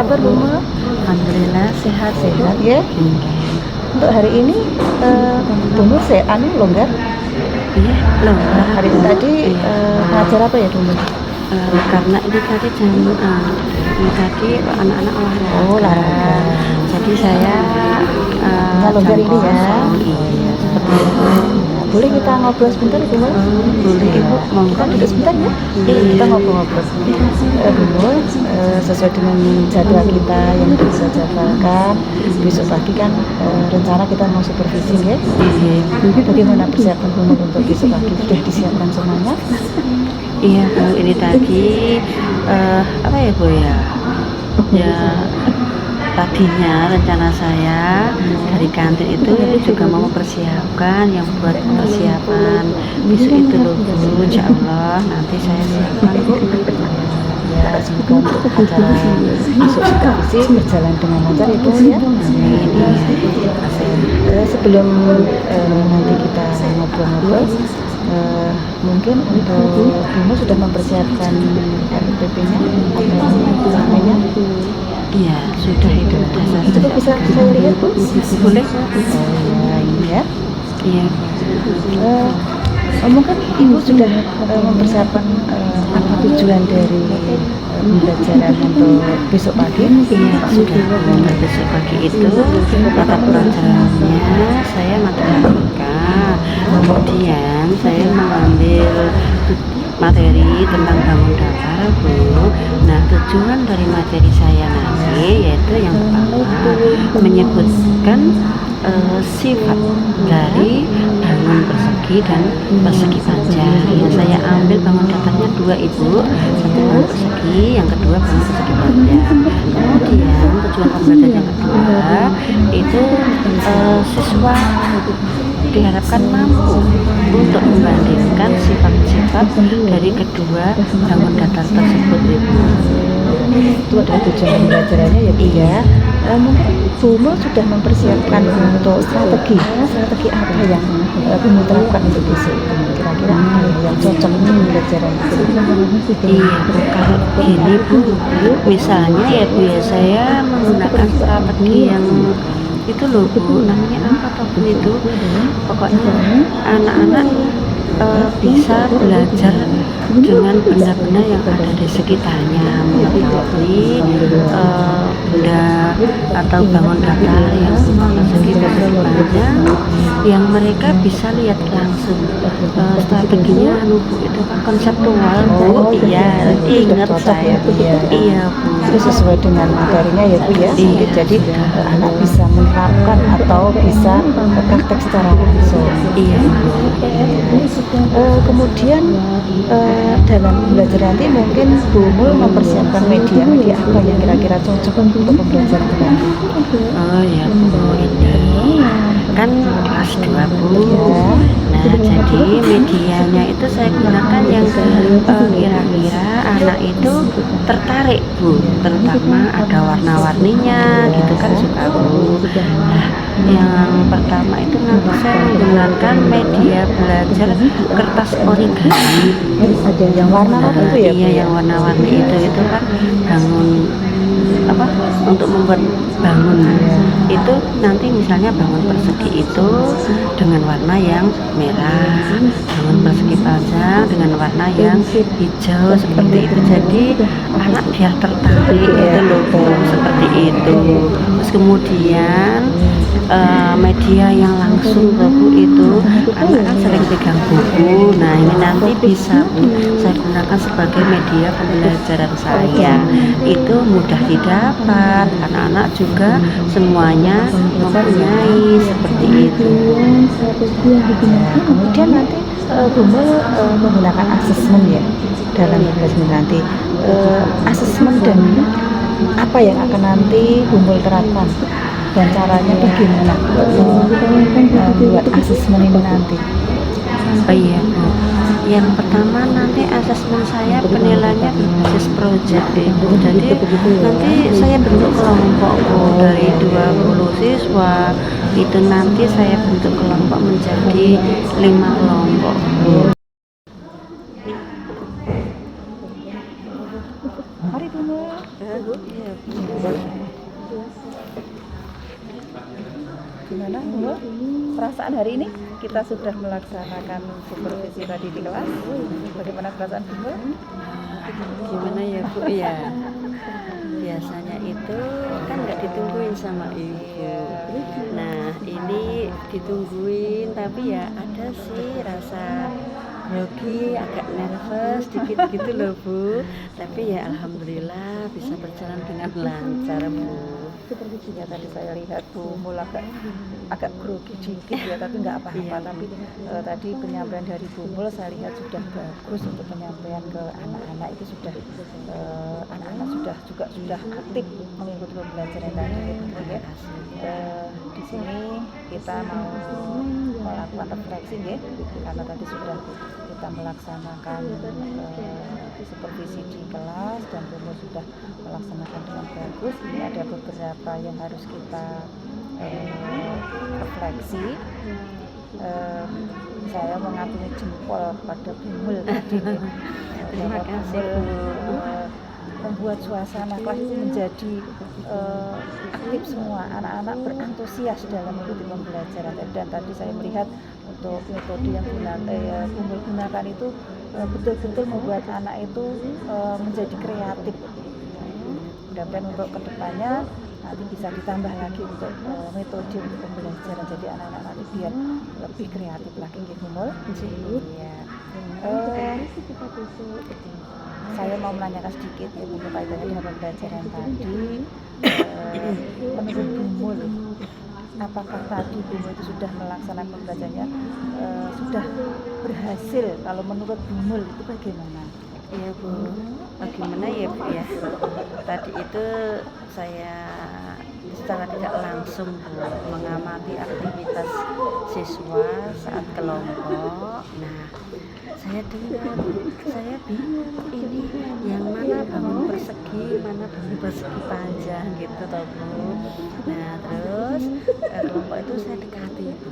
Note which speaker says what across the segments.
Speaker 1: kabar Bu Mul?
Speaker 2: Alhamdulillah
Speaker 1: Sehat-sehat ya.
Speaker 2: Nggih.
Speaker 1: Untuk hari ini Bu Mul longgar.
Speaker 2: Iya, longgar.
Speaker 1: Hari ini tadi
Speaker 2: Iya.
Speaker 1: ngajar apa ya Bu Mul?
Speaker 2: Karena ini tadi anak-anak olahraga.
Speaker 1: Oh, olahraga.
Speaker 2: Jadi saya
Speaker 1: longgar
Speaker 2: jam
Speaker 1: ini ya.
Speaker 2: kosong. Iya, seperti itu.
Speaker 1: Boleh kita ngobrol sebentar Bu Mul?
Speaker 2: Boleh Ibu, monggo.
Speaker 1: Kita duduk sebentar ya. Kita ngobrol-ngobrol. Bu Mul, sesuai dengan jadwal kita yang bisa jadwalkan, besok pagi kan rencana kita mau supervisi ya.
Speaker 2: Iya.
Speaker 1: Bagaimana persiapan Bu Mul untuk besok pagi? Sudah disiapkan semuanya?
Speaker 2: Iya, kalau ini tadi apa ya Bu ya? Ya tadinya rencana saya dari kantin itu juga mau mempersiapkan yang buat persiapan besok itu loh Bu, insya Allah nanti saya siapkan Bu.
Speaker 1: Ya, semoga untuk acara besok supervisi berjalan dengan lancar ya Bu ya.
Speaker 2: Amin.
Speaker 1: Sebelum nanti kita ngobrol-ngobrol, mungkin untuk Bu Mul sudah mempersiapkan RPP-nya atau namanya?
Speaker 2: Iya, sudah itu udah saya.
Speaker 1: Coba bisa saya lihat Bu?
Speaker 2: Boleh?
Speaker 1: Ya, ini ya.
Speaker 2: Iya.
Speaker 1: Mungkin Ibu sudah mempersiapkan apa tujuan dari pembelajaran untuk besok pagi?
Speaker 2: Iya, sudah. Untuk besok pagi itu mata pelajarannya saya matematika. Kemudian saya mengambil materi tentang bangun dasar Bu. Nah, tujuan dari materi saya nanti yaitu yang pertama menyebutkan sifat dari bangun persegi dan persegi panjang. Yang saya ambil bangun datarnya 2 Ibu, satu bangun persegi, yang kedua bangun persegi panjang. Kemudian tujuan pembelajaran yang kedua itu siswa diharapkan mampu untuk membandingkan sifat-sifat dari kedua bangun datar tersebut Ibu.
Speaker 1: Itu adalah tujuan pembelajarannya ya Bu ya. Mungkin Bu Mul sudah mempersiapkan untuk strategi apa yang Bu Mul terapkan untuk besok itu, kira-kira apa yang cocok untuk pembelajaran itu?
Speaker 2: Iya Bu, kalau gini Bu, misalnya ya Bu ya, saya menggunakan strategi yang itu loh Bu, namanya apa toh Bu itu, pokoknya anak-anak bisa belajar dengan benda-benda yang ada di sekitarnya, mengetahui benda atau bangun datar yang persegi panjang yang mereka bisa lihat langsung. Strateginya Bu, itu kan konseptual Bu. Iya, ingat saya. Iya Bu.
Speaker 1: Itu sesuai dengan materinya ya Bu ya.
Speaker 2: Iya.
Speaker 1: Jadi anak bisa menerapkan atau bisa praktek secara langsung.
Speaker 2: Iya.
Speaker 1: Kemudian dalam belajar nanti mungkin Bu Mul mempersiapkan media apa yang kira-kira cocok untuk pembelajaran nanti?
Speaker 2: Oh ya Bu, ini kan kelas 2 Bu. Nah, jadi medianya itu saya gunakan yang kira-kira anak itu tertarik Bu, terutama ada warna-warninya gitu kan suka Bu. Nah, yang pertama itu nanti saya menggunakan media belajar kertas origami.
Speaker 1: Ada yang warna-warni itu ya Bu?
Speaker 2: Iya, yang warna-warni itu kan bangun apa untuk membuat bangun itu nanti misalnya bangun persegi itu dengan warna yang merah, bangun persegi panjang dengan warna yang hijau seperti itu, jadi anak biar tertarik itu loh Bu, seperti itu. Terus kemudian media yang langsung ke Bu itu anak kan sering pegang buku. Nah, ini nanti bisa Bu saya gunakan sebagai media pembelajaran saya, itu mudah didapat, anak-anak juga semuanya mempunyai seperti itu.
Speaker 1: Kemudian nanti Bu Mul menggunakan asesmen ya dalam pembelajaran nanti. Asesmen dan apa yang akan nanti Bu Mul terapkan dan caranya bagaimana membuat asesmen ini nanti?
Speaker 2: Oh iya Bu, yang pertama nanti asesmen saya penilaiannya berbasis proyek Bu. Jadi nanti saya bentuk kelompok Bu, dari 20 siswa itu nanti saya bentuk kelompok menjadi 5 kelompok Bu.
Speaker 1: Mari Bu Mul. kita sudah melaksanakan supervisi tadi di kelas. Bagaimana perasaan Bumul?
Speaker 2: Gimana ya Bu ya? Biasanya itu kan nggak ditungguin sama ibu. Nah ini ditungguin, tapi ya ada sih rasa grogi, agak nervous dikit gitu loh Bu. Tapi ya alhamdulillah bisa berjalan dengan lancar Bu.
Speaker 1: Ya tadi saya lihat Bumul agak grogi dikit ya, tapi nggak apa-apa.
Speaker 2: Iya.
Speaker 1: Tapi tadi penyampaian dari Bumul saya lihat sudah bagus untuk penyampaian ke anak-anak itu sudah anak-anak sudah aktif mengikuti pembelajaran tadi gitu ya. Di sini kita mau melakukan refleksi ya, karena tadi sudah kita melaksanakan supervisi di kelas dan Bumul sudah melaksanakan dengan bagus. Ini ada beberapa yang harus kita refleksi. Saya mengacungi jempol pada Bumul tadi.
Speaker 2: Terima kasih Bu.
Speaker 1: Membuat suasana kelas itu menjadi aktif semua, anak-anak berantusias dalam mengikuti pembelajaran. Dan tadi saya melihat untuk metode yang Bumul gunakan itu betul-betul membuat anak itu menjadi kreatif. Dan untuk kedepannya nanti bisa ditambah lagi untuk metode untuk pembelajaran, jadi anak-anak nanti biar lebih kreatif lagi gitu Bumul. Iya. Saya mau menanyakan sedikit ya untuk kaitannya dengan pembelajaran tadi. Menurut Bumul, apakah tadi Bumul itu sudah melaksanakan pembelajarannya sudah berhasil? Kalau menurut Bumul itu bagaimana?
Speaker 2: Iya Bu, bagaimana ya Bu ya? Tadi itu saya secara tidak langsung Bu mengamati aktivitas siswa saat kelompok. Nah, saya dengar, saya bingung ini yang mana bangun persegi, mana bangun persegi panjang gitu toh Bu. Nah terus kelompok itu saya dekati Bu.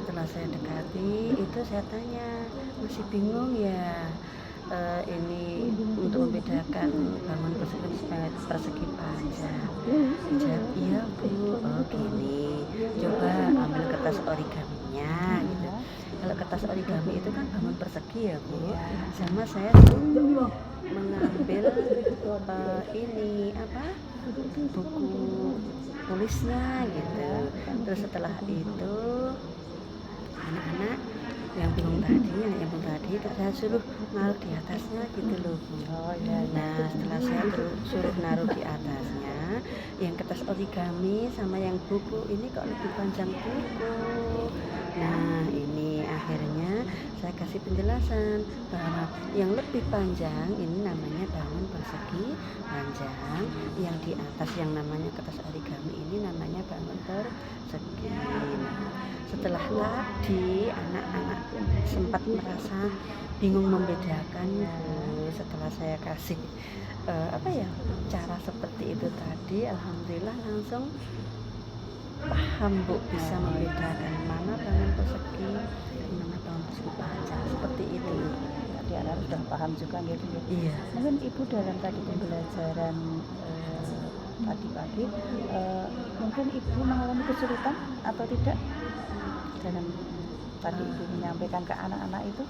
Speaker 2: Setelah saya dekati itu saya tanya, masih bingung ya? Ini untuk membedakan bangun persegi panjang. Jawab iya Bu. Oh gini, coba ambil kertas origaminya gitu. Kalau kertas origami itu kan bangun persegi ya Bu. Sama saya mengambil ini apa, buku tulisnya gitu. Terus setelah itu anak-anak yang bingung tadi saya suruh naruh di atasnya gitu loh Bu. Nah setelah saya suruh naruh di atasnya, yang kertas origami sama yang buku ini kok lebih panjang buku. Nah ini akhirnya saya kasih penjelasan bahwa yang lebih panjang ini namanya bangun persegi panjang, yang di atas yang namanya kertas origami ini namanya bangun persegi. Nah, setelah tadi anak-anak sempat merasa bingung membedakan Bu, setelah saya kasih cara seperti itu tadi, alhamdulillah langsung paham Bu, bisa membedakan mana bangun persegi, mana bangun persegi panjang, seperti itu.
Speaker 1: Tadi anak sudah paham juga gitu ya.
Speaker 2: Iya.
Speaker 1: Mungkin Ibu dalam tadi pembelajaran tadi pagi, mungkin Ibu mengalami kesulitan atau tidak dalam tadi Ibu menyampaikan ke anak-anak itu?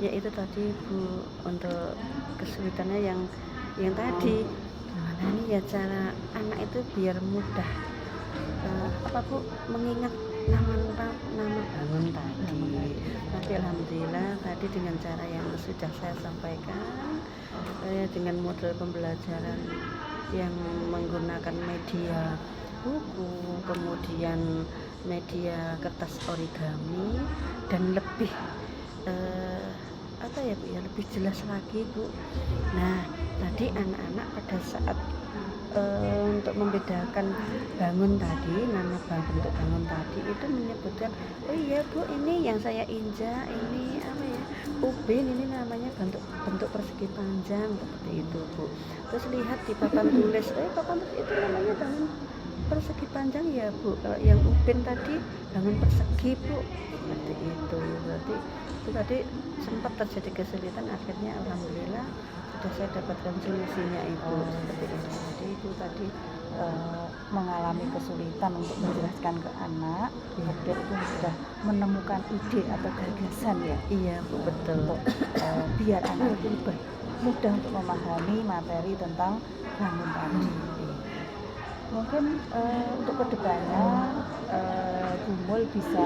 Speaker 2: Ya itu tadi Bu, untuk kesulitannya yang tadi gimana nih ya cara anak itu biar mudah Bu mengingat nama bangun tadi. Tapi alhamdulillah tadi dengan cara yang sudah saya sampaikan, dengan model pembelajaran yang menggunakan media buku, kemudian media kertas origami, dan lebih Bu ya, lebih jelas lagi Bu. Nah tadi anak-anak pada saat untuk membedakan bangun tadi, nama bentuk bangun tadi itu menyebutkan, oh iya Bu, ini yang saya injak ini ubin, ini namanya bentuk persegi panjang, seperti itu Bu. Terus lihat di papan tulis, papan tulis itu namanya bangun persegi panjang ya Bu. Kalau yang ubin tadi bangun persegi Bu, seperti itu. Berarti itu tadi sempat terjadi kesulitan, akhirnya alhamdulillah sudah saya dapatkan solusinya Ibu, seperti itu. Jadi Ibu tadi
Speaker 1: mengalami kesulitan untuk menjelaskan ke anak, kemudian itu sudah menemukan ide atau gagasan ya
Speaker 2: Iya Bu, betul.
Speaker 1: untuk biar anak itu lebih mudah untuk memahami materi tentang bangun tadi. Mungkin untuk kedepannya Bumul bisa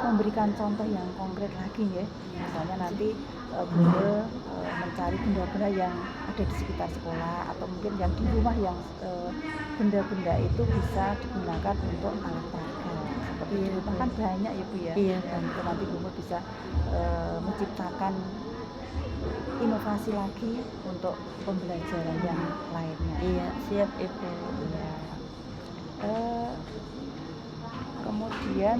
Speaker 1: memberikan contoh yang konkret lagi ya. Misalnya nanti Bumul mencari benda-benda yang ada di sekitar sekolah atau mungkin yang di rumah yang benda-benda itu bisa digunakan untuk alat peraga. Seperti di rumah kan banyak ya Bu ya.
Speaker 2: Iya,
Speaker 1: Dan itu nanti Bumul bisa menciptakan inovasi lagi untuk pembelajaran yang lainnya.
Speaker 2: Iya, siap Ibu.
Speaker 1: Ya. Kemudian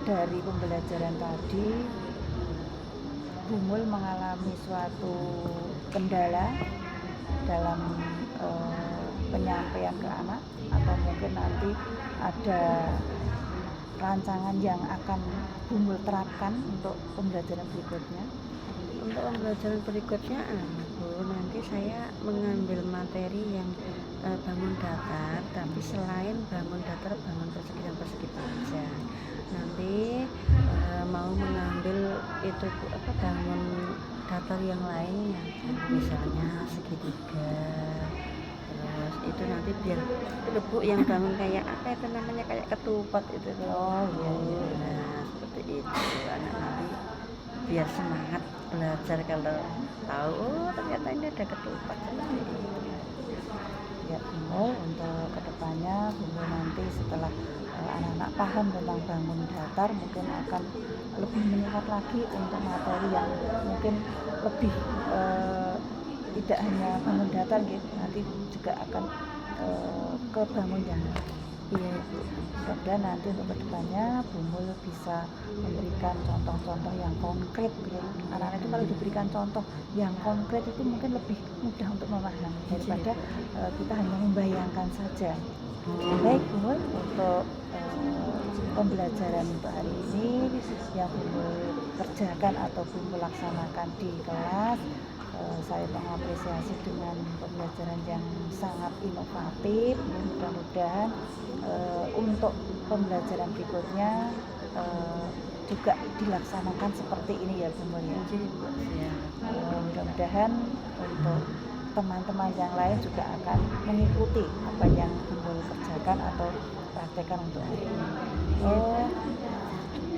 Speaker 1: dari pembelajaran tadi Bumul mengalami suatu kendala dalam penyampaian ke anak atau mungkin nanti ada rancangan yang akan Bumul terapkan untuk pembelajaran berikutnya.
Speaker 2: Untuk pembelajaran berikutnya Bu, nanti saya mengambil materi yang bangun datar, tapi selain bangun datar, bangun persegi dan persegi baja. Nanti mau mengambil itu bangun datar yang lainnya, misalnya segitiga. Terus itu nanti biar itu Bu yang bangun kayak apa itu namanya, kayak ketupat itu.
Speaker 1: Oh iya, iya.
Speaker 2: Nah seperti itu anak nanti biar semangat belajar kalau tahu ternyata ini ada ketupat seperti itu.
Speaker 1: Ya Bumul untuk kedepannya Bumul nanti setelah anak-anak paham tentang bangun datar mungkin akan lebih meningkat lagi untuk materi yang mungkin lebih tidak hanya bangun datar gitu, nanti juga akan ke bangun yang
Speaker 2: Iya Bu.
Speaker 1: mudah-mudahan nanti untuk kedepannya Bumul bisa memberikan contoh-contoh yang konkret ya. Anak-anak itu kalau diberikan contoh yang konkret itu mungkin lebih mudah untuk memahami daripada kita hanya membayangkan saja. Baik Bumul, untuk pembelajaran untuk hari ini yang Bumul kerjakan atau Bumul laksanakan di kelas, saya mengapresiasi dengan pembelajaran yang sangat inovatif. Mudah-mudahan untuk pembelajaran berikutnya juga dilaksanakan seperti ini ya Bumul ya. Mudah-mudahan untuk teman-teman yang lain juga akan mengikuti apa yang Bumul kerjakan atau praktekkan untuk hari ini.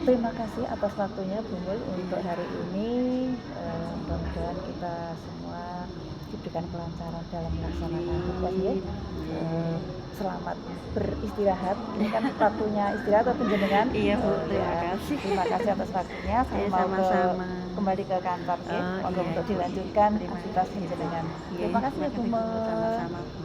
Speaker 1: Terima kasih atas waktunya Bumul untuk hari ini. Mudah-mudahan kita semua diberikan kelancaran dalam melaksanakan tugas ya. Selamat beristirahat. Ini kan waktunya istirahat atau penjenengan?
Speaker 2: Iya Bu, terima
Speaker 1: Ya.
Speaker 2: kasih.
Speaker 1: Terima kasih atas waktunya. Saya
Speaker 2: Iya,
Speaker 1: mau
Speaker 2: sama-sama.
Speaker 1: kembali ke kantor ya.
Speaker 2: Oh,
Speaker 1: Moga
Speaker 2: iya,
Speaker 1: untuk
Speaker 2: Bu.
Speaker 1: dilanjutkan
Speaker 2: Terima
Speaker 1: aktivitas
Speaker 2: kasih.
Speaker 1: penjenengan.
Speaker 2: Iya,
Speaker 1: Terima kasih ya
Speaker 2: Bu.
Speaker 1: Bumul.
Speaker 2: Sama-sama Bu.